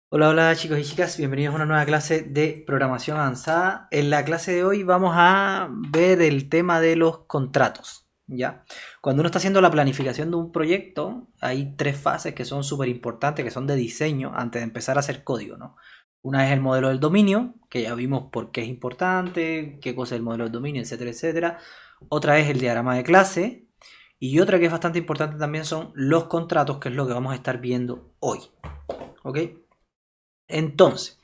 Hola, hola chicos y chicas, bienvenidos a una nueva clase de programación avanzada. En la clase de hoy vamos a ver el tema de los contratos, ¿ya? Cuando uno está haciendo la planificación de un proyecto, hay tres fases que son súper importantes, que son de diseño, antes de empezar a hacer código, ¿no? Una es el modelo del dominio, que ya vimos por qué es importante, qué cosa es el modelo del dominio, etcétera, etcétera. Otra es el diagrama de clase, y otra que es bastante importante también son los contratos, que es lo que vamos a estar viendo hoy, ¿ok? Entonces,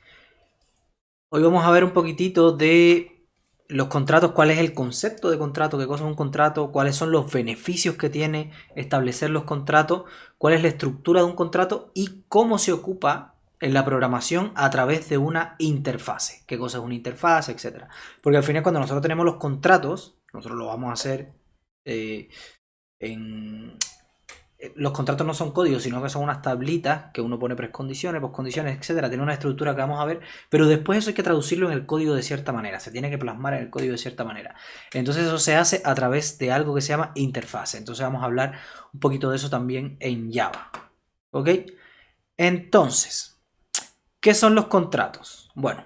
hoy vamos a ver un poquitito de los contratos, cuál es el concepto de contrato, qué cosa es un contrato, cuáles son los beneficios que tiene establecer los contratos, cuál es la estructura de un contrato y cómo se ocupa en la programación a través de una interfase, qué cosa es una interfase, etcétera. Porque al final cuando nosotros tenemos los contratos, nosotros lo vamos a hacer eh, en, los contratos no son códigos, sino que son unas tablitas que uno pone precondiciones, poscondiciones, etcétera. Tiene una estructura que vamos a ver, pero después eso hay que traducirlo en el código de cierta manera. Se tiene que plasmar en el código de cierta manera. Entonces eso se hace a través de algo que se llama interfase. Entonces vamos a hablar un poquito de eso también en Java. ¿Ok? Entonces, ¿qué son los contratos? Bueno,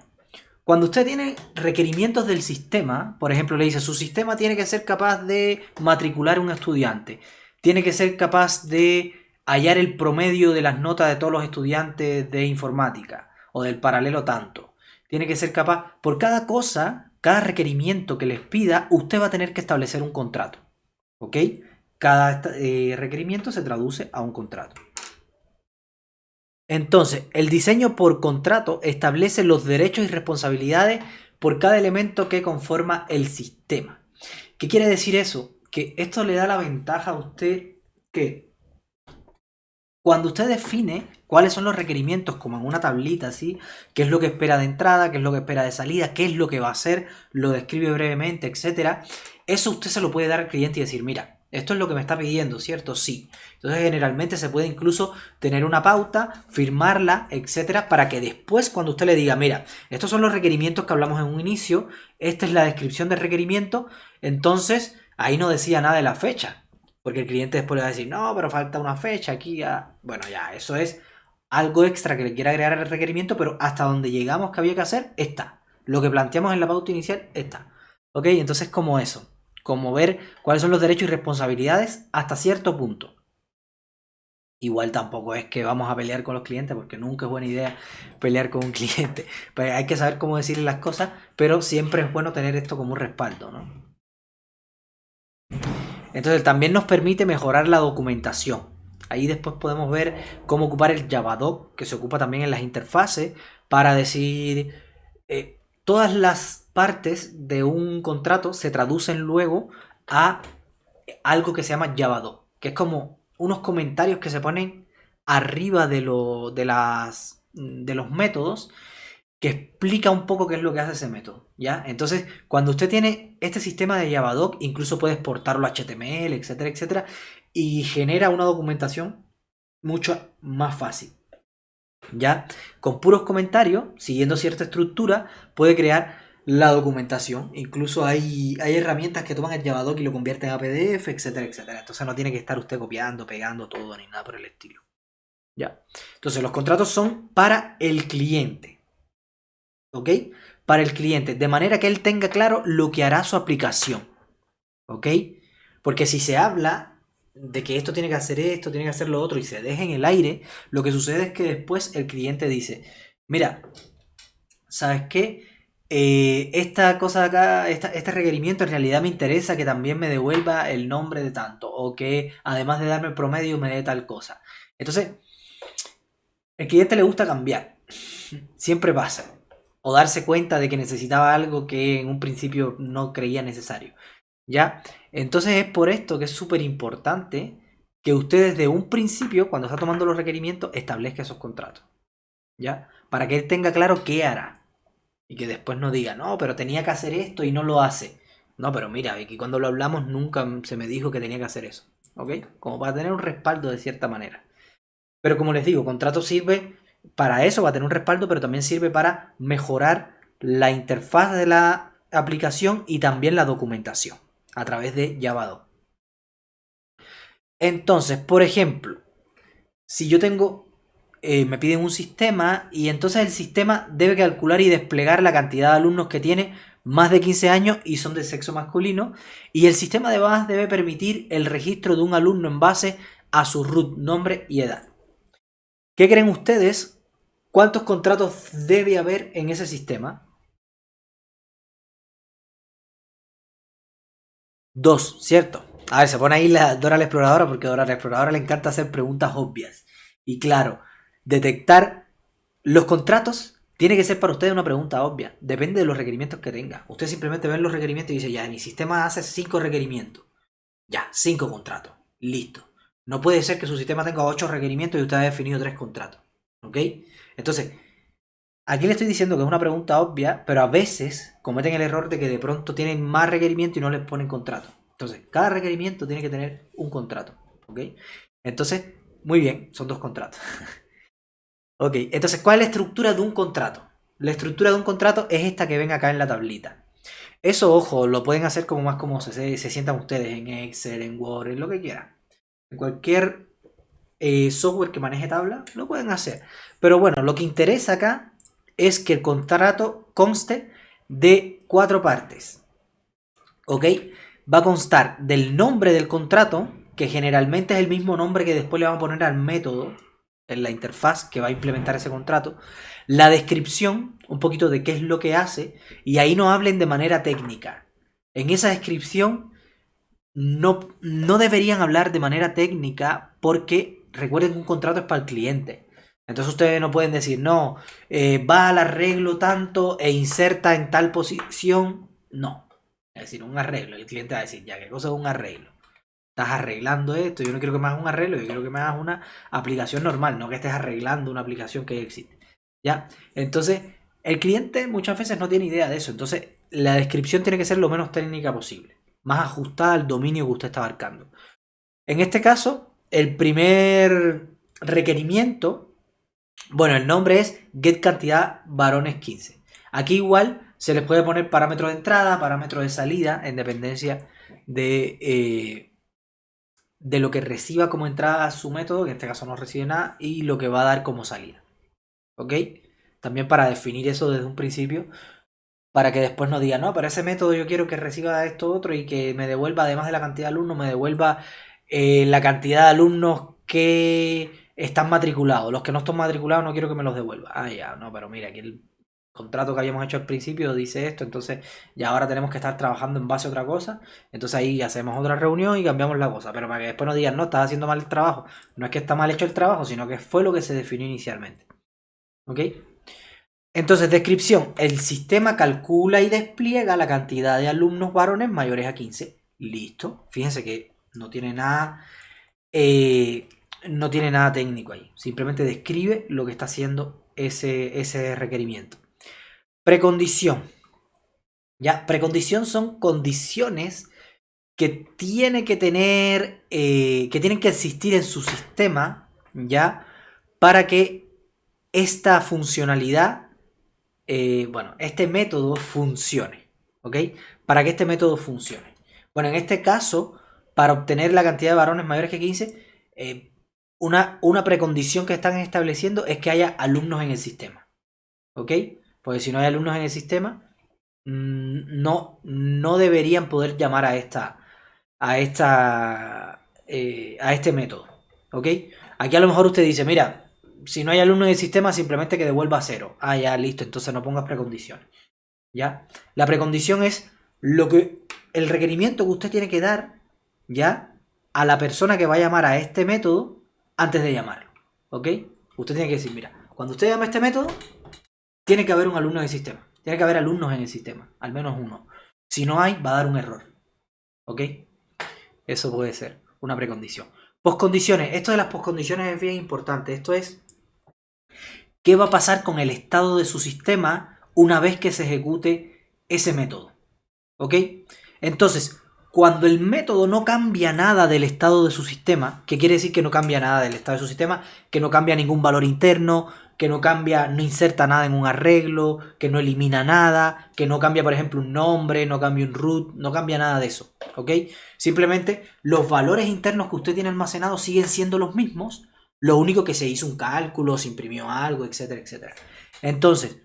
cuando usted tiene requerimientos del sistema, por ejemplo, le dice, su sistema tiene que ser capaz de matricular un estudiante, tiene que ser capaz de hallar el promedio de las notas de todos los estudiantes de informática o del paralelo tanto. Tiene que ser capaz, por cada cosa, cada requerimiento que les pida, usted va a tener que establecer un contrato. ¿Ok? Cada requerimiento se traduce a un contrato. Entonces, el diseño por contrato establece los derechos y responsabilidades por cada elemento que conforma el sistema. ¿Qué quiere decir eso? Que esto le da la ventaja a usted que cuando usted define cuáles son los requerimientos, como en una tablita así, qué es lo que espera de entrada, qué es lo que espera de salida, qué es lo que va a hacer, lo describe brevemente, etcétera, eso usted se lo puede dar al cliente y decir, mira, esto es lo que me está pidiendo, ¿cierto? Sí. Entonces generalmente se puede incluso tener una pauta, firmarla, etcétera, para que después cuando usted le diga, mira, estos son los requerimientos que hablamos en un inicio, esta es la descripción del requerimiento, entonces ahí no decía nada de la fecha. Porque el cliente después le va a decir, no, pero falta una fecha aquí ya. Bueno, ya, eso es algo extra que le quiera agregar al requerimiento, pero hasta donde llegamos que había que hacer, está. Lo que planteamos en la pauta inicial, está. ¿Ok? Entonces, como eso. Como ver cuáles son los derechos y responsabilidades hasta cierto punto. Igual tampoco es que vamos a pelear con los clientes, porque nunca es buena idea pelear con un cliente. Pero hay que saber cómo decirle las cosas, pero siempre es bueno tener esto como un respaldo, ¿no? Entonces también nos permite mejorar la documentación. Ahí después podemos ver cómo ocupar el Javadoc, que se ocupa también en las interfaces, para decir todas las partes de un contrato se traducen luego a algo que se llama Javadoc, que es como unos comentarios que se ponen arriba de los métodos que explica un poco qué es lo que hace ese método, ¿ya? Entonces, cuando usted tiene este sistema de Javadoc, incluso puede exportarlo a HTML, etcétera, etcétera, y genera una documentación mucho más fácil, ¿ya? Con puros comentarios, siguiendo cierta estructura, puede crear la documentación. Incluso hay herramientas que toman el Javadoc y lo convierten a PDF, etcétera, etcétera. Entonces no tiene que estar usted copiando, pegando todo, ni nada por el estilo, ¿ya? Entonces los contratos son para el cliente, ¿ok? Para el cliente, de manera que él tenga claro lo que hará su aplicación, ¿ok? Porque si se habla de que esto tiene que hacer esto, tiene que hacer lo otro y se deja en el aire, lo que sucede es que después el cliente dice, mira, ¿sabes qué? Esta cosa de acá, este requerimiento en realidad me interesa que también me devuelva el nombre de tanto, o que además de darme el promedio me dé tal cosa. Entonces, el cliente le gusta cambiar, siempre pasa. O darse cuenta de que necesitaba algo que en un principio no creía necesario. ¿Ya? Entonces es por esto que es súper importante que usted desde un principio, cuando está tomando los requerimientos, establezca esos contratos. ¿Ya? Para que él tenga claro qué hará. Y que después no diga, no, pero tenía que hacer esto y no lo hace. No, pero mira, aquí cuando lo hablamos nunca se me dijo que tenía que hacer eso. ¿Ok? Como para tener un respaldo de cierta manera. Pero como les digo, contrato sirve para eso, va a tener un respaldo, pero también sirve para mejorar la interfaz de la aplicación y también la documentación a través de Java. Entonces, por ejemplo, si yo tengo me piden un sistema y entonces el sistema debe calcular y desplegar la cantidad de alumnos que tiene más de 15 años y son de sexo masculino, y el sistema de bases debe permitir el registro de un alumno en base a su root, nombre y edad. ¿Qué creen ustedes? ¿Cuántos contratos debe haber en ese sistema? 2, ¿cierto? A ver, se pone ahí la Dora la Exploradora porque a Dora la Exploradora le encanta hacer preguntas obvias. Y claro, detectar los contratos tiene que ser para ustedes una pregunta obvia. Depende de los requerimientos que tenga. Usted simplemente ve los requerimientos y dice, ya, mi sistema hace 5 requerimientos. Ya, 5 contratos. Listo. No puede ser que su sistema tenga 8 requerimientos y usted haya definido 3 contratos. ¿Ok? Entonces, aquí le estoy diciendo que es una pregunta obvia, pero a veces cometen el error de que de pronto tienen más requerimientos y no les ponen contrato. Entonces, cada requerimiento tiene que tener un contrato. ¿Ok? Entonces, muy bien, son 2 contratos. Ok, entonces, ¿cuál es la estructura de un contrato? La estructura de un contrato es esta que ven acá en la tablita. Eso, ojo, lo pueden hacer como más como se sientan ustedes en Excel, en Word, en lo que quieran. En cualquier software que maneje tabla, lo pueden hacer. Pero bueno, lo que interesa acá es que el contrato conste de 4 partes. ¿Ok? Va a constar del nombre del contrato, que generalmente es el mismo nombre que después le vamos a poner al método en la interfaz que va a implementar ese contrato, la descripción, un poquito de qué es lo que hace, y ahí no hablen de manera técnica. En esa descripción no deberían hablar de manera técnica porque recuerden que un contrato es para el cliente. Entonces ustedes no pueden decir, no, va al arreglo tanto e inserta en tal posición. No. Es decir, un arreglo. El cliente va a decir, ya, ¿qué cosa es un arreglo? Estás arreglando esto, yo no quiero que me hagas un arreglo, yo quiero que me hagas una aplicación normal, no que estés arreglando una aplicación que existe. ¿Ya? Entonces, el cliente muchas veces no tiene idea de eso. Entonces, la descripción tiene que ser lo menos técnica posible, más ajustada al dominio que usted está abarcando. En este caso, el primer requerimiento, bueno, el nombre es get cantidad varones 15. Aquí igual se les puede poner parámetro de entrada, parámetro de salida, en dependencia de lo que reciba como entrada su método, que en este caso no recibe nada, y lo que va a dar como salida. ¿Ok? También para definir eso desde un principio, para que después no diga, no, pero ese método yo quiero que reciba esto otro y que me devuelva, además de la cantidad de alumnos, me devuelva la cantidad de alumnos que están matriculados. Los que no están matriculados no quiero que me los devuelva. Ah, ya, no, pero mira, aquí el contrato que habíamos hecho al principio dice esto, entonces ya ahora tenemos que estar trabajando en base a otra cosa, entonces ahí hacemos otra reunión y cambiamos la cosa, pero para que después no digan, no, estás haciendo mal el trabajo, no es que está mal hecho el trabajo, sino que fue lo que se definió inicialmente. ¿Ok? Entonces, descripción, el sistema calcula y despliega la cantidad de alumnos varones mayores a 15. Listo, fíjense que no tiene nada, no tiene nada técnico ahí, simplemente describe lo que está haciendo ese requerimiento. Precondición. Ya, precondición son condiciones que tiene que tener, que tienen que existir en su sistema, ya, para que esta funcionalidad, bueno, este método funcione, ¿ok? Para que este método funcione. Bueno, en este caso, para obtener la cantidad de varones mayores que 15, una precondición que están estableciendo es que haya alumnos en el sistema, ¿ok? Porque si no hay alumnos en el sistema, no deberían poder llamar a este método. ¿Ok? Aquí a lo mejor usted dice, mira, si no hay alumnos en el sistema, simplemente que devuelva 0. Ah, ya, listo, entonces no pongas precondiciones. ¿Ya? La precondición es el requerimiento que usted tiene que dar, ¿ya? A la persona que va a llamar a este método antes de llamarlo. ¿Ok? Usted tiene que decir, mira, cuando usted llama a este método, tiene que haber un alumno en el sistema. Tiene que haber alumnos en el sistema. Al menos uno. Si no hay, va a dar un error. ¿Ok? Eso puede ser una precondición. Postcondiciones. Esto de las postcondiciones es bien importante. Esto es qué va a pasar con el estado de su sistema una vez que se ejecute ese método. ¿Ok? Entonces, cuando el método no cambia nada del estado de su sistema, ¿qué quiere decir que no cambia nada del estado de su sistema? Que no cambia ningún valor interno, que no cambia, no inserta nada en un arreglo, que no elimina nada, que no cambia, por ejemplo, un nombre, no cambia un root, no cambia nada de eso, ¿ok? Simplemente los valores internos que usted tiene almacenados siguen siendo los mismos, Lo único que se hizo un cálculo, se imprimió algo, etcétera, etcétera. Entonces,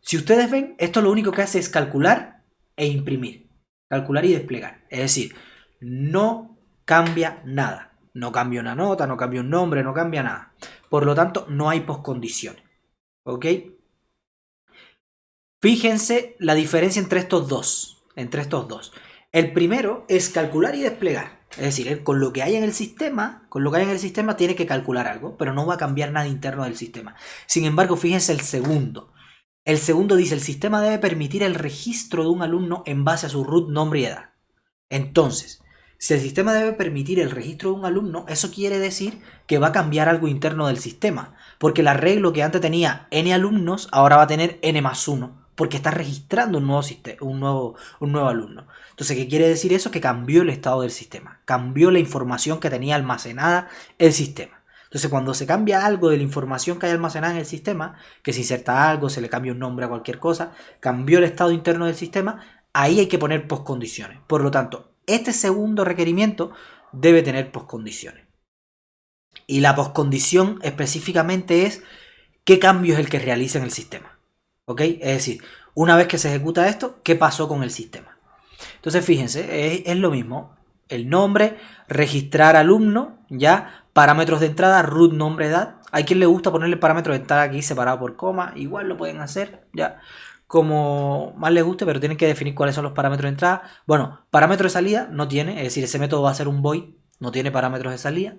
si ustedes ven, esto lo único que hace es calcular e imprimir. Calcular y desplegar. Es decir, no cambia nada. No cambia una nota, no cambia un nombre, no cambia nada. Por lo tanto, no hay poscondiciones. ¿Ok? Fíjense la diferencia entre estos dos. El primero es calcular y desplegar. Es decir, con lo que hay en el sistema, tiene que calcular algo, pero no va a cambiar nada interno del sistema. Sin embargo, fíjense el segundo. El segundo dice, el sistema debe permitir el registro de un alumno en base a su root, nombre y edad. Entonces, si el sistema debe permitir el registro de un alumno, eso quiere decir que va a cambiar algo interno del sistema. Porque el arreglo que antes tenía n alumnos, ahora va a tener n más 1. Porque está registrando un nuevo alumno. Entonces, ¿qué quiere decir eso? Que cambió el estado del sistema. Cambió la información que tenía almacenada el sistema. Entonces, cuando se cambia algo de la información que hay almacenada en el sistema, que se inserta algo, se le cambia un nombre a cualquier cosa, cambió el estado interno del sistema, ahí hay que poner postcondiciones. Por lo tanto, este segundo requerimiento debe tener postcondiciones. Y la postcondición específicamente es qué cambio es el que realiza en el sistema. ¿Ok? Es decir, una vez que se ejecuta esto, ¿qué pasó con el sistema? Entonces, fíjense, es lo mismo. El nombre, registrar alumno, ya, parámetros de entrada, root, nombre, edad. Hay quien le gusta ponerle parámetros de entrada aquí separado por coma, igual lo pueden hacer, ya, como más les guste, pero tienen que definir cuáles son los parámetros de entrada. Bueno, parámetros de salida no tiene, es decir, ese método va a ser un void, no tiene parámetros de salida.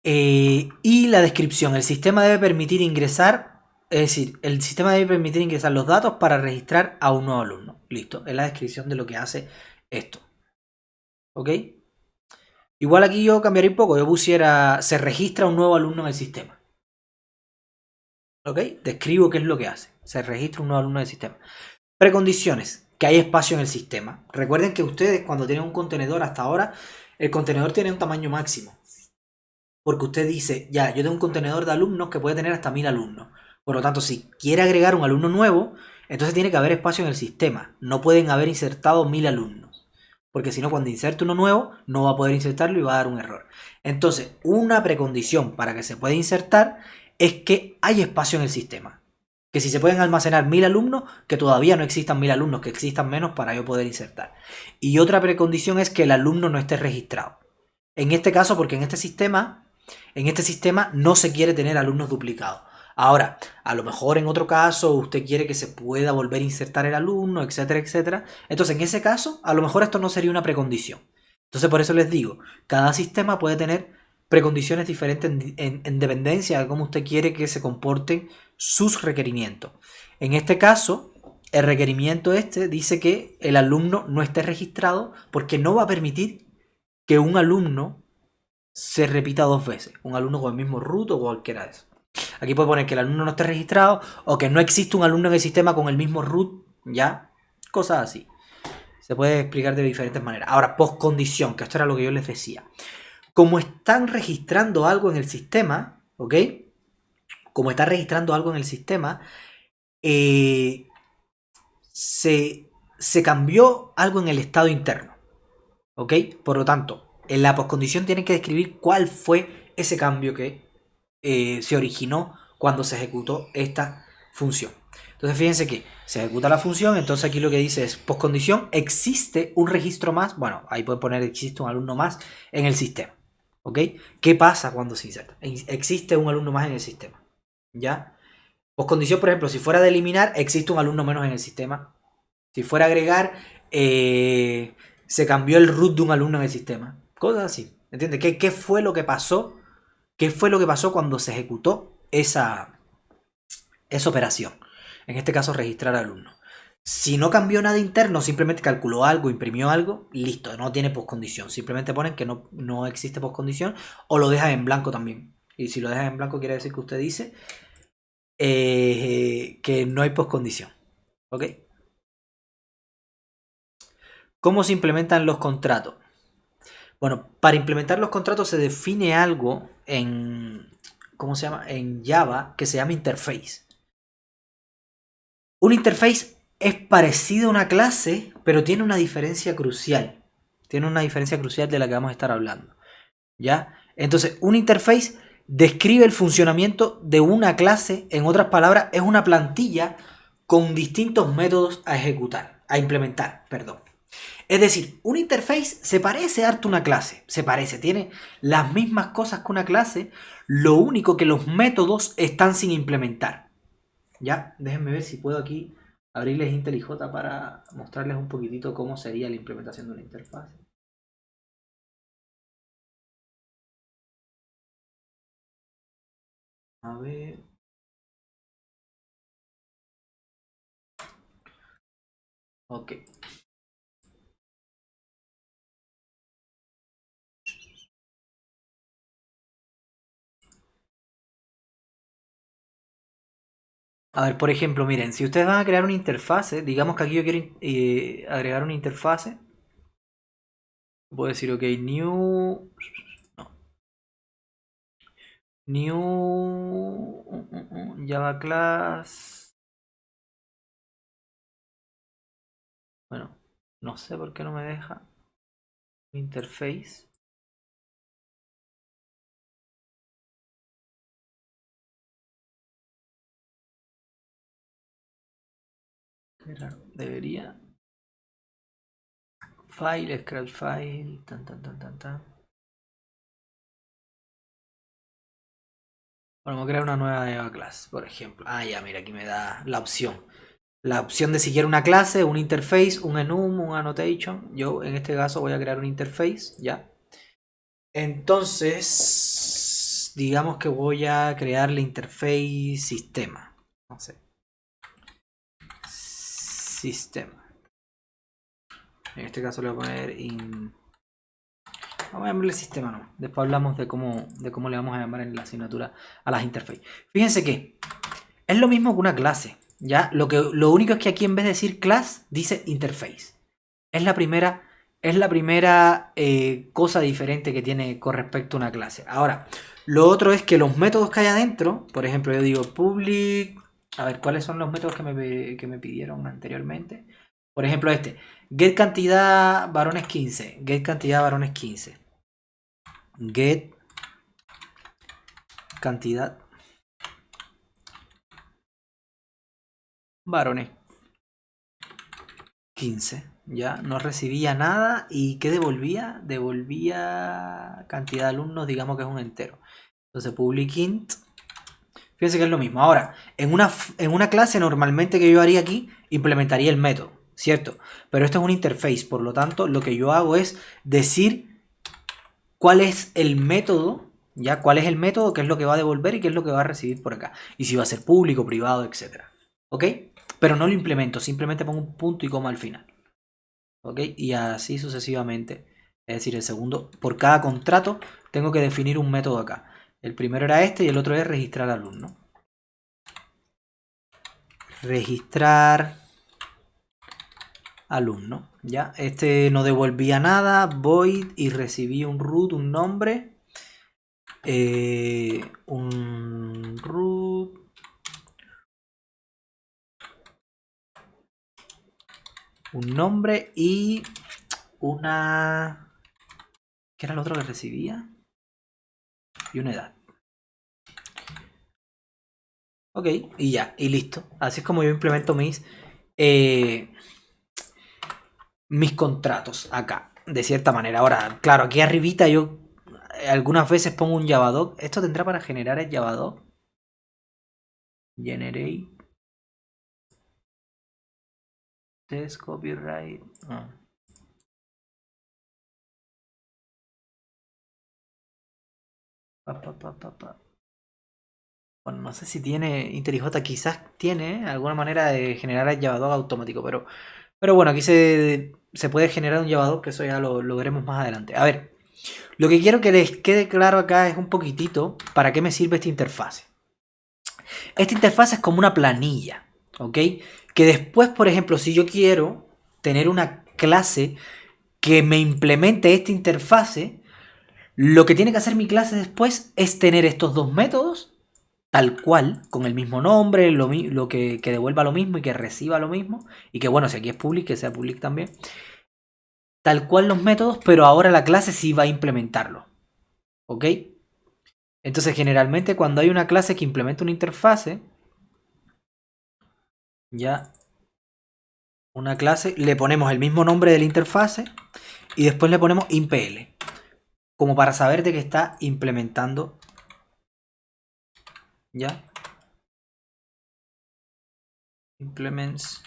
Y la descripción, el sistema debe permitir ingresar, es decir, el sistema debe permitir ingresar los datos para registrar a un nuevo alumno. Listo, es la descripción de lo que hace esto. ¿Ok? Igual aquí yo cambiaría un poco, yo pusiera, se registra un nuevo alumno en el sistema. ¿Ok? Describo qué es lo que hace. Se registra un nuevo alumno en el sistema. Precondiciones, que hay espacio en el sistema. Recuerden que ustedes cuando tienen un contenedor hasta ahora, el contenedor tiene un tamaño máximo. Porque usted dice, ya, yo tengo un contenedor de alumnos que puede tener hasta 1000 alumnos. Por lo tanto, si quiere agregar un alumno nuevo, entonces tiene que haber espacio en el sistema. No pueden haber insertado 1000 alumnos. Porque si no, cuando inserte uno nuevo, no va a poder insertarlo y va a dar un error. Entonces, una precondición para que se pueda insertar es que hay espacio en el sistema. Que si se pueden almacenar 1000 alumnos, que todavía no existan 1000 alumnos, que existan menos para yo poder insertar. Y otra precondición es que el alumno no esté registrado. En este caso, porque en este sistema no se quiere tener alumnos duplicados. Ahora, a lo mejor en otro caso usted quiere que se pueda volver a insertar el alumno, etcétera, etcétera. Entonces, en ese caso, a lo mejor esto no sería una precondición. Entonces, por eso les digo, cada sistema puede tener precondiciones diferentes en dependencia de cómo usted quiere que se comporten sus requerimientos. En este caso, el requerimiento este dice que el alumno no esté registrado porque no va a permitir que un alumno se repita dos veces. Un alumno con el mismo root o cualquiera de eso. Aquí puede poner que el alumno no esté registrado o que no existe un alumno en el sistema con el mismo root, ya, cosas así. Se puede explicar de diferentes maneras. Ahora, postcondición, que esto era lo que yo les decía. Como están registrando algo en el sistema, ¿ok? Como está registrando algo en el sistema, se cambió algo en el estado interno, ¿ok? Por lo tanto, en la postcondición tienen que describir cuál fue ese cambio que se originó cuando se ejecutó esta función. Entonces fíjense que se ejecuta la función, entonces aquí lo que dice es postcondición, existe un registro más, bueno, ahí pueden poner existe un alumno más en el sistema. ¿Ok? ¿Qué pasa cuando se inserta? Existe un alumno más en el sistema. ¿Ya? Postcondición, por ejemplo, si fuera de eliminar, existe un alumno menos en el sistema. Si fuera a agregar, se cambió el root de un alumno en el sistema. Cosas así. ¿Entiendes? ¿Qué fue lo que pasó? ¿Qué fue lo que pasó cuando se ejecutó esa operación? En este caso, registrar alumnos. Si no cambió nada interno, simplemente calculó algo, imprimió algo, listo, no tiene postcondición. Simplemente ponen que no existe postcondición o lo dejan en blanco también. Y si lo dejan en blanco quiere decir que usted dice que no hay postcondición. ¿Ok? ¿Cómo se implementan los contratos? Bueno, para implementar los contratos se define algo en, ¿cómo se llama? En Java que se llama interface. Un interface es parecido a una clase, pero tiene una diferencia crucial. Tiene una diferencia crucial de la que vamos a estar hablando. ¿Ya? Entonces, un interface describe el funcionamiento de una clase. En otras palabras, es una plantilla con distintos métodos a ejecutar, a implementar, perdón. Es decir, un interface se parece harto a una clase. Se parece, tiene las mismas cosas que una clase. Lo único que los métodos están sin implementar. ¿Ya? Déjenme ver si puedo aquí abrirles IntelliJ para mostrarles un poquitito cómo sería la implementación de una interfaz. A ver. Ok. A ver, por ejemplo, miren, si ustedes van a crear una interfase, digamos que aquí yo quiero agregar una interfase. Puedo decir, ok, new... No. New... Java class... Bueno, no sé por qué no me deja. Interface. Qué raro. Debería... File, scratch file, tan tan tan tan tan. Bueno, vamos a crear una nueva Java class, por ejemplo. Ah, ya, mira, aquí me da la opción. La opción de si quiero una clase, un interface, un enum, un annotation. Yo en este caso voy a crear un interface, ¿ya? Entonces, digamos que voy a crear la interface sistema. No sé. Sistema. En este caso le voy a poner Vamos a llamarle sistema, no. Después hablamos de cómo le vamos a llamar en la asignatura a las interfaces. Fíjense que es lo mismo que una clase. ¿Ya? Lo único es que aquí en vez de decir class, dice interface. Es la primera cosa diferente que tiene con respecto a una clase. Ahora, lo otro es que los métodos que hay adentro, por ejemplo, yo digo public... A ver, ¿cuáles son los métodos que me pidieron anteriormente? Por ejemplo, este. Get cantidad varones 15. Get cantidad varones 15. Get cantidad varones 15. Ya no recibía nada. ¿Y qué devolvía? Devolvía cantidad de alumnos, digamos que es un entero. Entonces public int. Fíjense que es lo mismo. Ahora, en una clase normalmente que yo haría aquí, implementaría el método, ¿cierto? Pero esto es un interface, por lo tanto, lo que yo hago es decir cuál es el método, ¿ya? ¿Cuál es el método? ¿Qué es lo que va a devolver y qué es lo que va a recibir por acá? Y si va a ser público, privado, etc. ¿Ok? Pero no lo implemento, simplemente pongo un punto y coma al final. ¿Ok? Y así sucesivamente. Es decir, el segundo, por cada contrato, tengo que definir un método acá. El primero era este y el otro es registrar alumno. Registrar alumno. ¿Ya? Este no devolvía nada, void, y recibí un root, un nombre. Un root. Un nombre y una... ¿Qué era lo otro que recibía? Y una edad. Ok, y ya, y listo. Así es como yo implemento mis contratos acá, de cierta manera. Ahora, claro, aquí arribita yo algunas veces pongo un Javadoc. ¿Esto tendrá para generar el Javadoc? Generate. Test copyright. Ah. Bueno, no sé si tiene IntelliJ, quizás tiene alguna manera de generar el Javadoc automático, pero bueno, aquí se puede generar un Javadoc, que eso ya lo veremos más adelante. A ver, lo que quiero que les quede claro acá es un poquitito para qué me sirve esta interfase. Esta interfase es como una planilla, ¿ok? Que después, por ejemplo, si yo quiero tener una clase que me implemente esta interfase, lo que tiene que hacer mi clase después es tener estos dos métodos tal cual, con el mismo nombre, lo que devuelva lo mismo y que reciba lo mismo. Y que bueno, si aquí es public, que sea public también. Tal cual los métodos, pero ahora la clase sí va a implementarlo. ¿Ok? Entonces, generalmente cuando hay una clase que implementa una interfase, ya una clase, le ponemos el mismo nombre de la interfase y después le ponemos impl, como para saber de que está implementando, ¿ya? Implements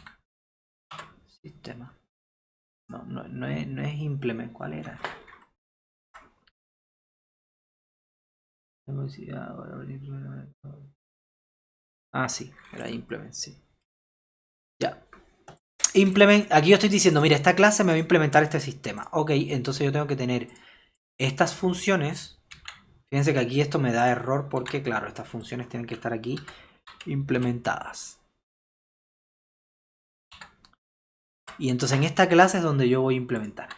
sistema. No es implement, ¿cuál era? Ah, sí, era implement, sí. Ya. Implement, aquí yo estoy diciendo, mira, esta clase me va a implementar este sistema. Ok, entonces yo tengo que tener estas funciones. Fíjense que aquí esto me da error porque, claro, estas funciones tienen que estar aquí implementadas. Y entonces en esta clase es donde yo voy a implementar.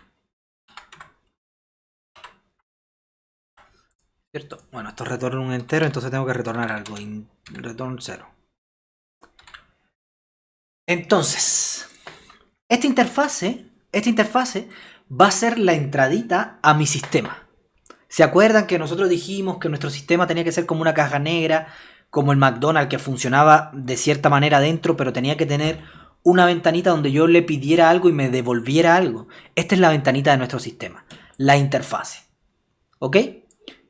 ¿Cierto? Bueno, esto retorna un entero, entonces tengo que retornar algo. Return 0. Entonces, esta interfase va a ser la entradita a mi sistema. ¿Se acuerdan que nosotros dijimos que nuestro sistema tenía que ser como una caja negra, como el McDonald's, que funcionaba de cierta manera dentro, pero tenía que tener una ventanita donde yo le pidiera algo y me devolviera algo? Esta es la ventanita de nuestro sistema, la interfase. ¿Ok?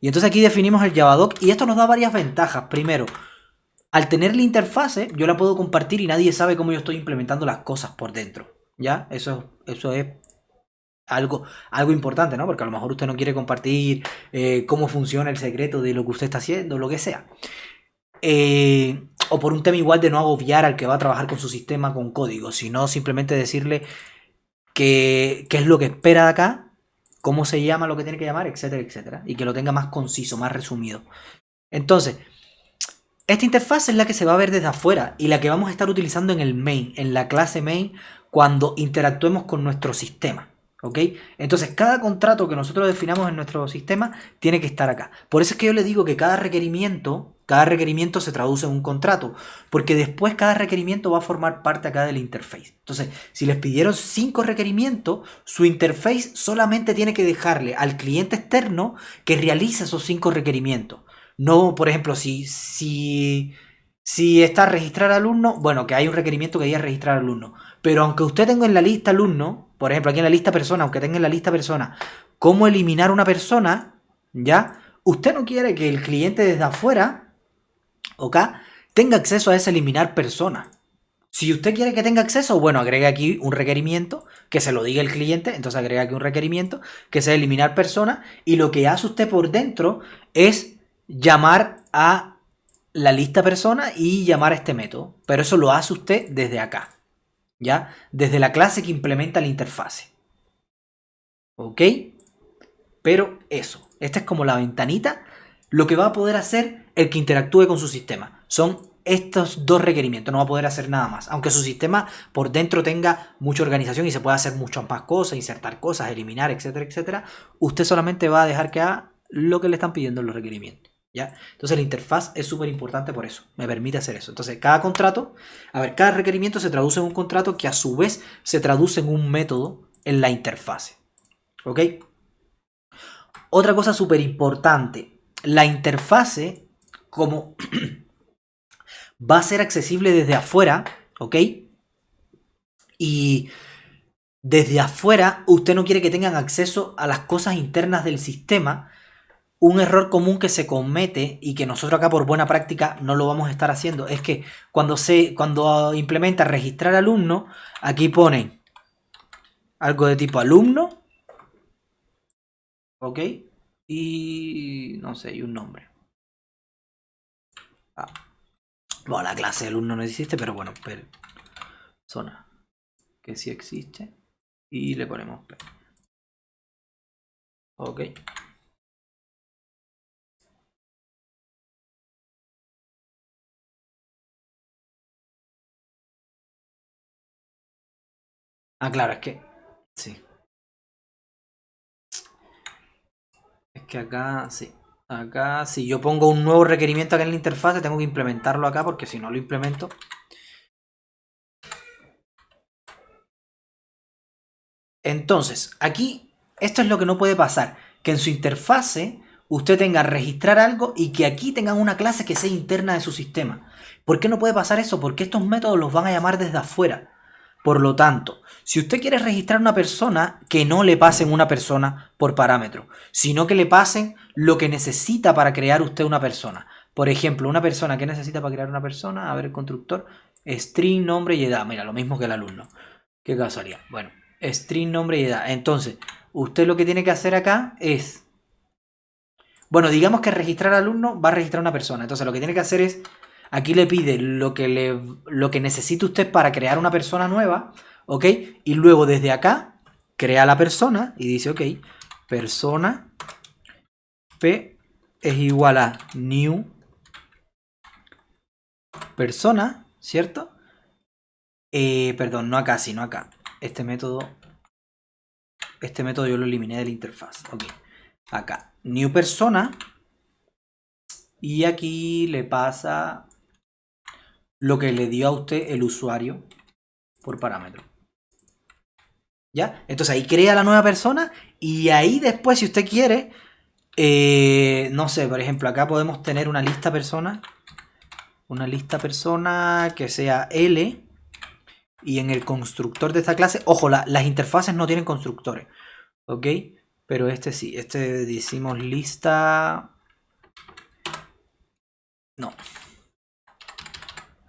Y entonces aquí definimos el Javadoc y esto nos da varias ventajas. Primero, al tener la interfase, yo la puedo compartir y nadie sabe cómo yo estoy implementando las cosas por dentro. ¿Ya? Eso es algo importante, ¿no? Porque a lo mejor usted no quiere compartir cómo funciona el secreto de lo que usted está haciendo, lo que sea. O por un tema igual de no agobiar al que va a trabajar con su sistema con código, sino simplemente decirle qué es lo que espera de acá, cómo se llama lo que tiene que llamar, etcétera, etcétera. Y que lo tenga más conciso, más resumido. Entonces, esta interfaz es la que se va a ver desde afuera y la que vamos a estar utilizando en el main, en la clase main, cuando interactuemos con nuestro sistema. ¿Ok? Entonces, cada contrato que nosotros definamos en nuestro sistema tiene que estar acá. Por eso es que yo le digo que cada requerimiento se traduce en un contrato, porque después cada requerimiento va a formar parte acá del interface. Entonces, si les pidieron 5 requerimientos, su interface solamente tiene que dejarle al cliente externo que realice esos 5 requerimientos. No, por ejemplo, si está registrar alumno, bueno, que hay un requerimiento que diga registrar alumno. Pero aunque usted tenga en la lista alumno, por ejemplo, aquí en la lista persona, aunque tenga en la lista persona, cómo eliminar una persona, ¿ya? Usted no quiere que el cliente desde afuera, ¿ok?, tenga acceso a ese eliminar persona. Si usted quiere que tenga acceso, bueno, agrega aquí un requerimiento que se lo diga el cliente, entonces agrega aquí un requerimiento que sea eliminar persona y lo que hace usted por dentro es llamar a la lista persona y llamar a este método. Pero eso lo hace usted desde acá, ¿ya? Desde la clase que implementa la interfase. ¿Ok? Pero eso, esta es como la ventanita, lo que va a poder hacer el que interactúe con su sistema. Son estos dos requerimientos, no va a poder hacer nada más. Aunque su sistema por dentro tenga mucha organización y se pueda hacer muchas más cosas, insertar cosas, eliminar, etcétera, etcétera, usted solamente va a dejar que haga lo que le están pidiendo en los requerimientos. ¿Ya? Entonces la interfaz es súper importante por eso, me permite hacer eso. Entonces cada requerimiento se traduce en un contrato que a su vez se traduce en un método en la interfase. ¿Ok? Otra cosa súper importante, la interfase, como va a ser accesible desde afuera, ¿ok? Y desde afuera usted no quiere que tengan acceso a las cosas internas del sistema. Un error común que se comete y que nosotros acá por buena práctica no lo vamos a estar haciendo es que cuando implementa registrar alumno, aquí ponen algo de tipo alumno, ¿ok? Y no sé, y un nombre. Ah, bueno, la clase de alumno no existe, pero bueno, persona, que sí existe. Y le ponemos P. Ok. Ah, claro, es que. Sí. Es que acá, sí. Acá, si yo pongo un nuevo requerimiento acá en la interfaz, tengo que implementarlo acá porque si no lo implemento. Entonces, aquí, esto es lo que no puede pasar. Que en su interfase usted tenga registrar algo y que aquí tengan una clase que sea interna de su sistema. ¿Por qué no puede pasar eso? Porque estos métodos los van a llamar desde afuera. Por lo tanto, si usted quiere registrar una persona, que no le pasen una persona por parámetro, sino que le pasen lo que necesita para crear usted una persona. Por ejemplo, una persona que necesita para crear una persona, a ver el constructor, string, nombre y edad. Mira, lo mismo que el alumno. ¿Qué casualidad? Bueno, string, nombre y edad. Entonces, usted lo que tiene que hacer acá es... Bueno, digamos que registrar alumno va a registrar una persona. Entonces, lo que tiene que hacer es... Aquí le pide lo que necesita usted para crear una persona nueva, ¿ok? Y luego desde acá crea la persona y dice, ok, persona p es igual a new persona, ¿cierto? Perdón, no acá, sino acá. Este método yo lo eliminé de la interfaz. Ok, acá, new persona. Y aquí le pasa lo que le dio a usted el usuario por parámetro. ¿Ya? Entonces ahí crea la nueva persona y ahí después, si usted quiere, no sé, por ejemplo, acá podemos tener una lista persona. Una lista persona que sea L. Y en el constructor de esta clase, ojo, las interfaces no tienen constructores. ¿Ok? Pero este sí, este decimos lista... No.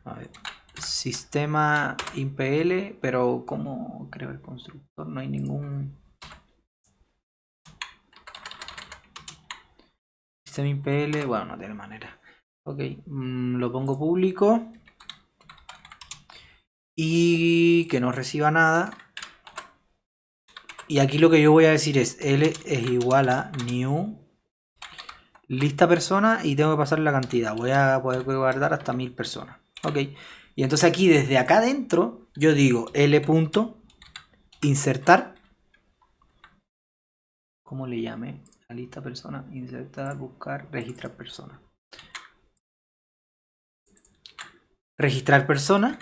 A ver. Sistema impl, pero ¿cómo creo el constructor? No hay ningún... Sistema impl, bueno, no tiene manera. Ok, lo pongo público. Y que no reciba nada. Y aquí lo que yo voy a decir es L es igual a new lista persona y tengo que pasar la cantidad. Voy a poder guardar hasta 1000 personas. Ok. Y entonces aquí desde acá adentro yo digo L.insertar. ¿Cómo le llame? La lista persona. Insertar, buscar, registrar persona. Registrar persona.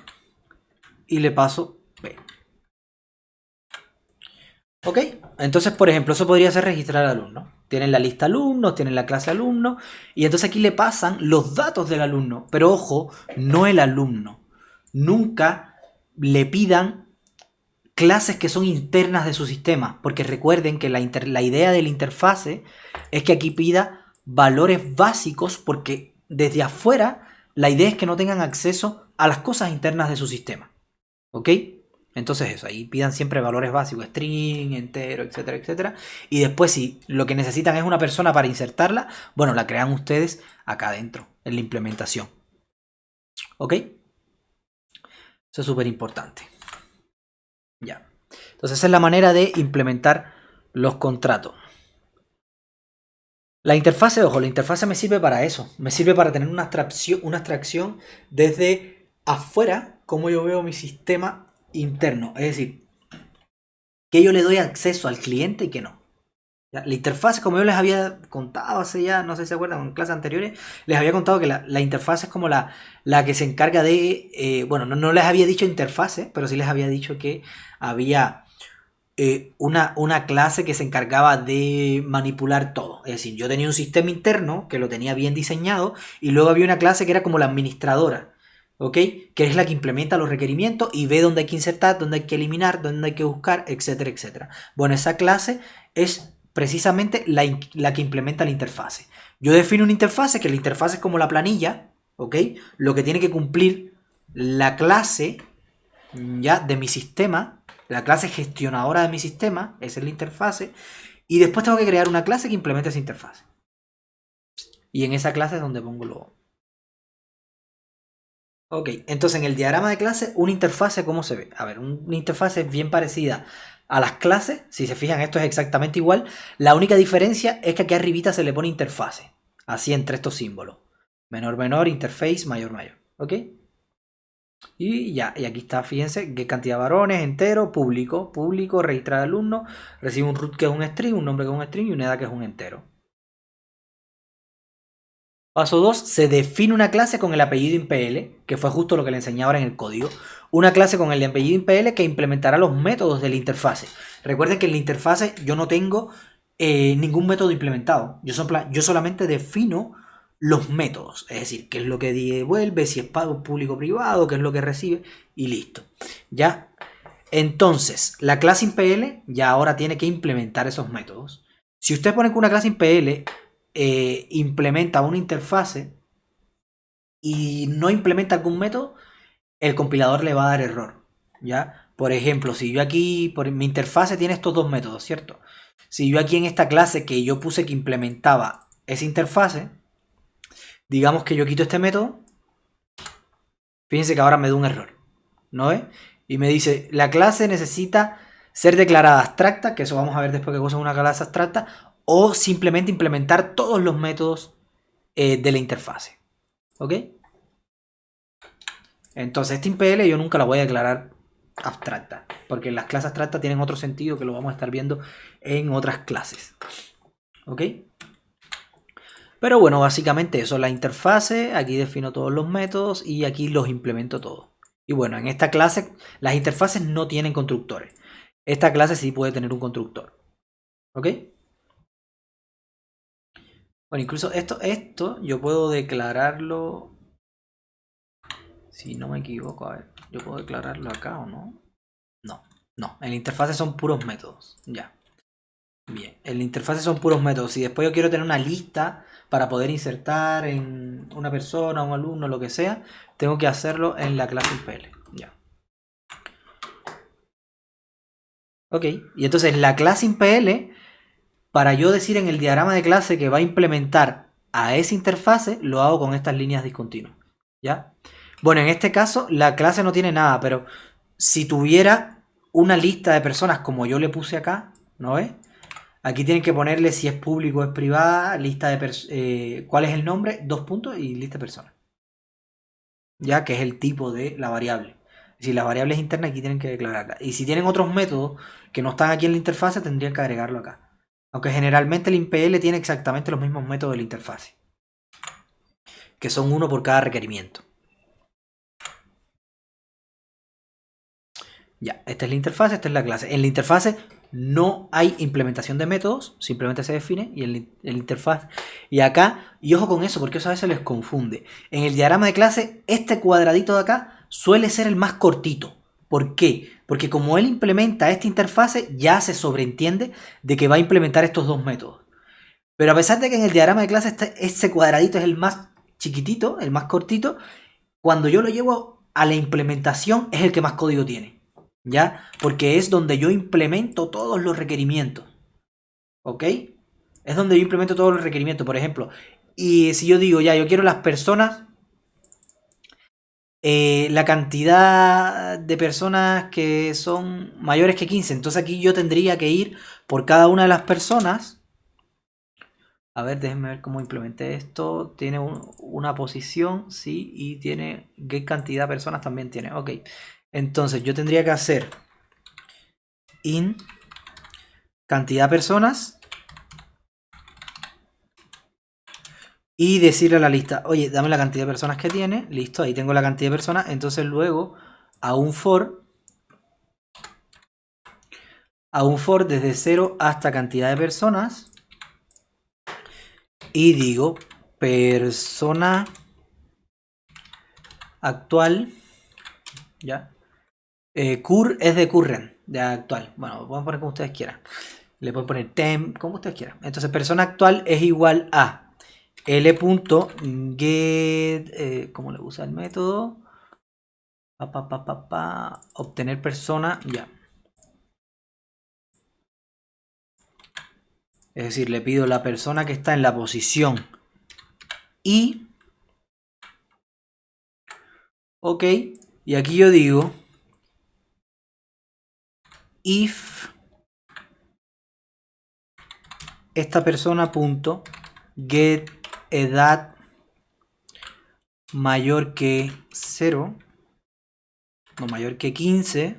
Y le paso B. Ok. Entonces, por ejemplo, eso podría ser registrar alumno. Tienen la lista alumnos, tienen la clase alumno. Y entonces aquí le pasan los datos del alumno. Pero ojo, no el alumno. Nunca le pidan clases que son internas de su sistema. Porque recuerden que la idea de la interfase es que aquí pida valores básicos. Porque desde afuera la idea es que no tengan acceso a las cosas internas de su sistema. ¿Ok? Entonces eso, ahí pidan siempre valores básicos, string, entero, etcétera, etcétera. Y después si lo que necesitan es una persona para insertarla, bueno, la crean ustedes acá adentro, en la implementación. ¿Ok? Eso es súper importante. Ya. Entonces esa es la manera de implementar los contratos. La interfase, ojo, la interfase me sirve para eso. Me sirve para tener una abstracción desde afuera, como yo veo mi sistema interno. Es decir, que yo le doy acceso al cliente y que no. ¿Ya? La interfaz, como yo les había contado hace ya, no sé si se acuerdan, en clases anteriores, les había contado que la interfaz es como la que se encarga de, bueno, no les había dicho interfase, pero sí les había dicho que había una clase que se encargaba de manipular todo. Es decir, yo tenía un sistema interno que lo tenía bien diseñado y luego había una clase que era como la administradora. ¿Ok? Que es la que implementa los requerimientos y ve dónde hay que insertar, dónde hay que eliminar, dónde hay que buscar, etcétera, etcétera. Bueno, esa clase es precisamente la que implementa la interfase. Yo defino una interfase, que la interfase es como la planilla, ¿ok? Lo que tiene que cumplir la clase ya de mi sistema, la clase gestionadora de mi sistema, esa es la interfase, y después tengo que crear una clase que implemente esa interfase. Y en esa clase es donde pongo lo... Ok, entonces en el diagrama de clase, una interfase, ¿cómo se ve? A ver, una interfase es bien parecida a las clases. Si se fijan, esto es exactamente igual. La única diferencia es que aquí arribita se le pone interfase. Así entre estos símbolos. Menor, menor, interface, mayor, mayor. ¿Ok? Y ya, y aquí está, fíjense, qué cantidad de varones, entero, público, registrar alumno, recibe un root que es un string, un nombre que es un string y una edad que es un entero. Paso 2, se define una clase con el apellido impl, que fue justo lo que le enseñé ahora en el código. Una clase con el apellido impl que implementará los métodos de la interfase. Recuerden que en la interfase yo no tengo ningún método implementado. Yo solamente defino los métodos, es decir, qué es lo que devuelve, si es pago público o privado, qué es lo que recibe y listo. Ya. Entonces, la clase InPL ya ahora tiene que implementar esos métodos. Si usted pone que una clase InPL implementa una interfase y no implementa algún método, el compilador le va a dar error. ¿Ya? Por ejemplo, si yo aquí, por mi interfase tiene estos dos métodos, ¿cierto? Si yo aquí en esta clase que yo puse que implementaba esa interfase, digamos que yo quito este método, fíjense que ahora me da un error, ¿no ve? Y me dice, la clase necesita ser declarada abstracta, que eso vamos a ver después qué cosa es una clase abstracta, o simplemente implementar todos los métodos de la interfase. ¿Ok? Entonces, esta InPL yo nunca la voy a declarar abstracta, porque las clases abstractas tienen otro sentido que lo vamos a estar viendo en otras clases. ¿Ok? Pero bueno, básicamente eso, la interfase, aquí defino todos los métodos y aquí los implemento todos. Y bueno, en esta clase las interfaces no tienen constructores. Esta clase sí puede tener un constructor. ¿Ok? Bueno, incluso esto yo puedo declararlo, si no me equivoco, a ver, yo puedo declararlo acá o no. No, no, en la interfase son puros métodos, ya. Bien, en la interfase son puros métodos. Si después yo quiero tener una lista para poder insertar en una persona, un alumno, lo que sea, tengo que hacerlo en la clase InPL. Ya. Ok, y entonces la clase InPL, para yo decir en el diagrama de clase que va a implementar a esa interfase, lo hago con estas líneas discontinuas. ¿Ya? Bueno, en este caso la clase no tiene nada, pero si tuviera una lista de personas como yo le puse acá, ¿no ves? Aquí tienen que ponerle si es público o es privada, lista de cuál es el nombre, 2 puntos y lista de personas. Ya que es el tipo de la variable. Si la variable es interna, aquí tienen que declararla. Y si tienen otros métodos que no están aquí en la interfase, tendrían que agregarlo acá. Aunque generalmente el InPL tiene exactamente los mismos métodos de la interfase, que son uno por cada requerimiento. Ya, esta es la interfase, esta es la clase. En la interfase no hay implementación de métodos, simplemente se define y en la interfaz. Y acá, y ojo con eso, porque eso a veces les confunde. En el diagrama de clase, este cuadradito de acá suele ser el más cortito. ¿Por qué? Porque como él implementa esta interfase, ya se sobreentiende de que va a implementar estos dos métodos. Pero a pesar de que en el diagrama de clase ese cuadradito es el más chiquitito, el más cortito, cuando yo lo llevo a la implementación es el que más código tiene. ¿Ya? Porque es donde yo implemento todos los requerimientos. ¿Ok? Es donde yo implemento todos los requerimientos, por ejemplo. Y si yo digo, ya, yo quiero las personas, la cantidad de personas que son mayores que 15. Entonces aquí yo tendría que ir por cada una de las personas. A ver, déjenme ver cómo implementé esto. Tiene una posición, sí, y tiene qué cantidad de personas también tiene. Ok. Entonces yo tendría que hacer in cantidad de personas y decirle a la lista, oye, dame la cantidad de personas que tiene. Listo, ahí tengo la cantidad de personas. Entonces luego a un for desde 0 hasta cantidad de personas y digo persona actual, ya. Cur es de current, de actual. Bueno, vamos a poner como ustedes quieran. Le pueden poner temp, como ustedes quieran. Entonces persona actual es igual a l.get, ¿cómo le usa el método? Obtener persona, ya. Es decir, le pido la persona que está en la posición y, ok, y aquí yo digo if esta persona punto get edad mayor que 0, no mayor que 15,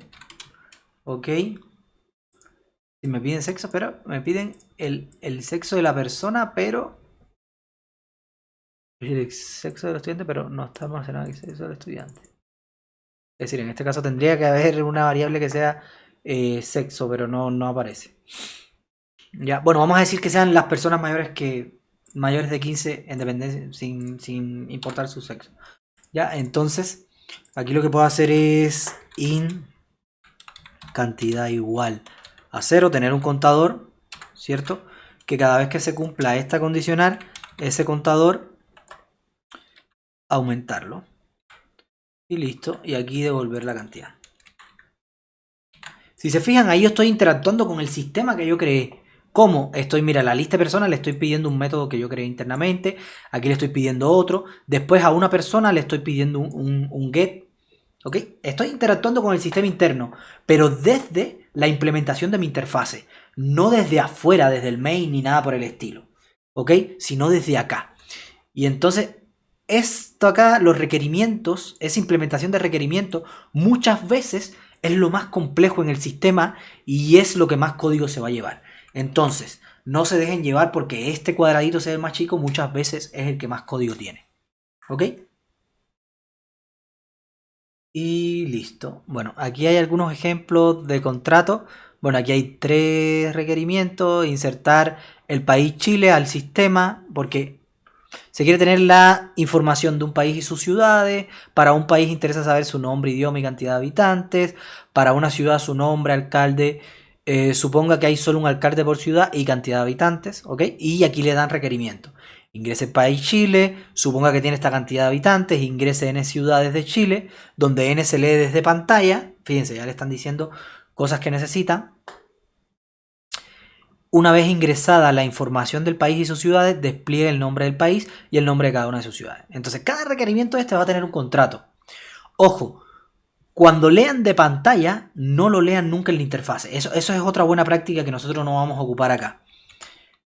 ok. Si me piden sexo, pero me piden el sexo de la persona, pero el sexo del estudiante, pero no está almacenado el sexo del estudiante. Es decir, en este caso tendría que haber una variable que sea sexo, pero no aparece. Ya, bueno, vamos a decir que sean las personas mayores de 15 en dependencia, sin importar su sexo. Ya, entonces, aquí lo que puedo hacer es in cantidad igual a 0, tener un contador, ¿cierto? Que cada vez que se cumpla esta condicional, ese contador, aumentarlo. Y listo, y aquí devolver la cantidad. Si se fijan, ahí yo estoy interactuando con el sistema que yo creé. ¿Cómo? Mira, la lista de personas le estoy pidiendo un método que yo creé internamente. Aquí le estoy pidiendo otro. Después a una persona le estoy pidiendo un get. ¿Ok? Estoy interactuando con el sistema interno, pero desde la implementación de mi interfase. No desde afuera, desde el main ni nada por el estilo. ¿Ok? Sino desde acá. Y entonces, esto acá, los requerimientos, esa implementación de requerimientos, muchas veces es lo más complejo en el sistema y es lo que más código se va a llevar. Entonces, no se dejen llevar porque este cuadradito se ve más chico, muchas veces es el que más código tiene. ¿Ok? Y listo. Bueno, aquí hay algunos ejemplos de contrato. Bueno, aquí hay 3 requerimientos. Insertar el país Chile al sistema, porque se quiere tener la información de un país y sus ciudades. Para un país interesa saber su nombre, idioma y cantidad de habitantes. Para una ciudad su nombre, alcalde. Suponga que hay solo un alcalde por ciudad y cantidad de habitantes. ¿Ok? Y aquí le dan requerimientos. Ingrese país Chile, suponga que tiene esta cantidad de habitantes, ingrese N ciudades de Chile, donde N se lee desde pantalla. Fíjense, ya le están diciendo cosas que necesitan. Una vez ingresada la información del país y sus ciudades, despliegue el nombre del país y el nombre de cada una de sus ciudades. Entonces, cada requerimiento va a tener un contrato. Ojo, cuando lean de pantalla, no lo lean nunca en la interfase. Eso es otra buena práctica que nosotros no vamos a ocupar acá.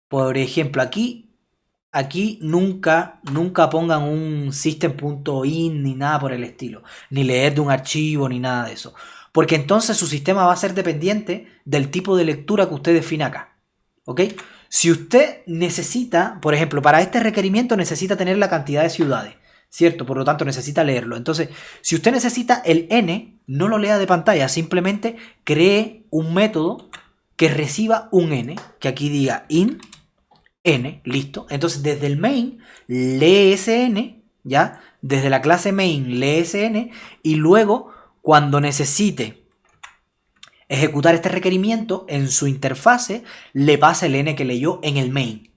Por ejemplo, aquí nunca pongan un system.in ni nada por el estilo. Ni leer de un archivo ni nada de eso. Porque entonces su sistema va a ser dependiente del tipo de lectura que usted define acá. ¿Ok? Si usted necesita, por ejemplo, para este requerimiento necesita tener la cantidad de ciudades, ¿cierto? Por lo tanto necesita leerlo. Entonces, si usted necesita el n, no lo lea de pantalla, simplemente cree un método que reciba un n, que aquí diga in n, listo. Entonces, desde el main lee ese n, ¿ya? Desde la clase main lee ese n y luego, cuando necesite ejecutar este requerimiento en su interfase, le pasa el n que leyó en el main.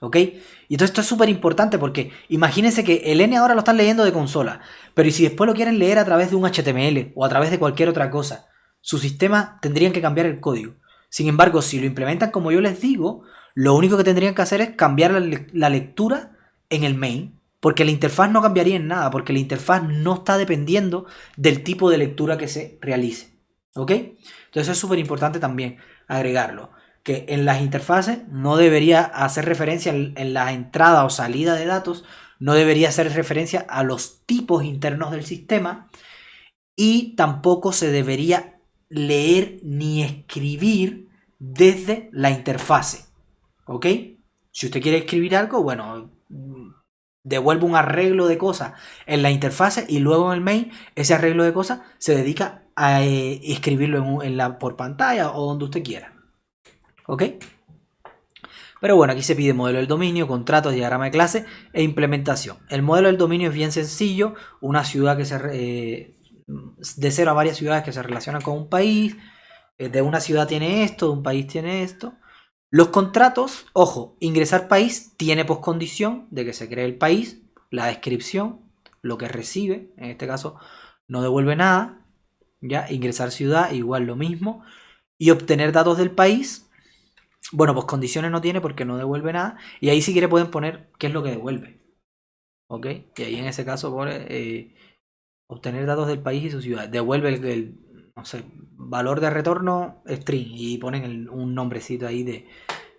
¿Ok? Y entonces esto es súper importante porque imagínense que el n ahora lo están leyendo de consola, pero ¿y si después lo quieren leer a través de un HTML o a través de cualquier otra cosa? Su sistema tendrían que cambiar el código. Sin embargo, si lo implementan como yo les digo, lo único que tendrían que hacer es cambiar la lectura en el main, porque la interfaz no cambiaría en nada, porque la interfaz no está dependiendo del tipo de lectura que se realice. ¿Ok? Entonces es súper importante también agregarlo. Que en las interfaces no debería hacer referencia en la entrada o salida de datos, no debería hacer referencia a los tipos internos del sistema y tampoco se debería leer ni escribir desde la interfase. ¿Ok? Si usted quiere escribir algo, bueno, devuelve un arreglo de cosas en la interfase y luego en el main ese arreglo de cosas se dedica a escribirlo por pantalla o donde usted quiera. ¿Ok? Pero bueno, aquí se pide modelo del dominio, contratos, diagrama de clase e implementación. El modelo del dominio es bien sencillo. Una ciudad que de 0 a varias ciudades que se relacionan con un país. De una ciudad tiene esto, de un país tiene esto. Los contratos, ojo, ingresar país tiene poscondición de que se cree el país, la descripción, lo que recibe, en este caso no devuelve nada. Ya, ingresar ciudad, igual lo mismo. Y obtener datos del país. Bueno, pues condiciones no tiene porque no devuelve nada. Y ahí si quiere pueden poner qué es lo que devuelve. ¿Ok? Y ahí en ese caso pone obtener datos del país y su ciudad. Devuelve no sé, valor de retorno string. Y ponen un nombrecito ahí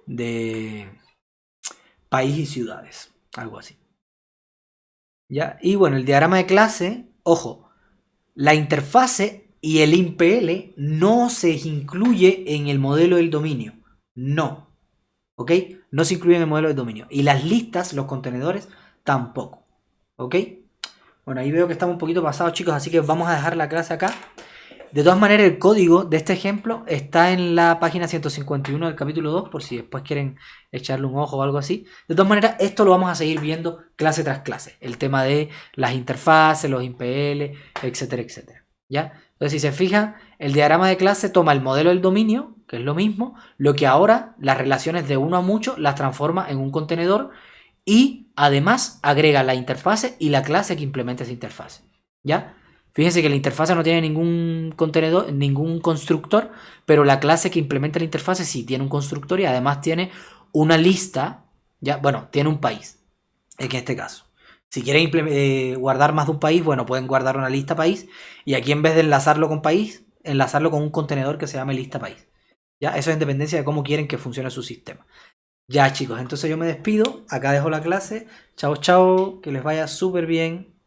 de país y ciudades. Algo así. ¿Ya? Y bueno, el diagrama de clase, ojo, la interfase y el IMPL no se incluye en el modelo del dominio. No. ¿Ok? No se incluyen en el modelo de dominio. Y las listas, los contenedores, tampoco. ¿Ok? Bueno, ahí veo que estamos un poquito pasados, chicos, así que vamos a dejar la clase acá. De todas maneras, el código de este ejemplo está en la página 151 del capítulo 2, por si después quieren echarle un ojo o algo así. De todas maneras, esto lo vamos a seguir viendo clase tras clase. El tema de las interfaces, los IMPL, etcétera, etcétera. ¿Ya? Entonces, si se fijan, el diagrama de clase toma el modelo del dominio, que es lo mismo, lo que ahora las relaciones de uno a mucho las transforma en un contenedor y además agrega la interfase y la clase que implementa esa interfase. ¿Ya? Fíjense que la interfase no tiene ningún contenedor, ningún constructor, pero la clase que implementa la interfase sí tiene un constructor y además tiene una lista, ya, bueno, tiene un país, en este caso. Si quieren guardar más de un país, bueno, pueden guardar una lista país y aquí en vez de enlazarlo con país, enlazarlo con un contenedor que se llame lista país. ¿Ya? Eso es en dependencia de cómo quieren que funcione su sistema. Ya, chicos, entonces yo me despido, acá dejo la clase. Chao, chao, que les vaya súper bien.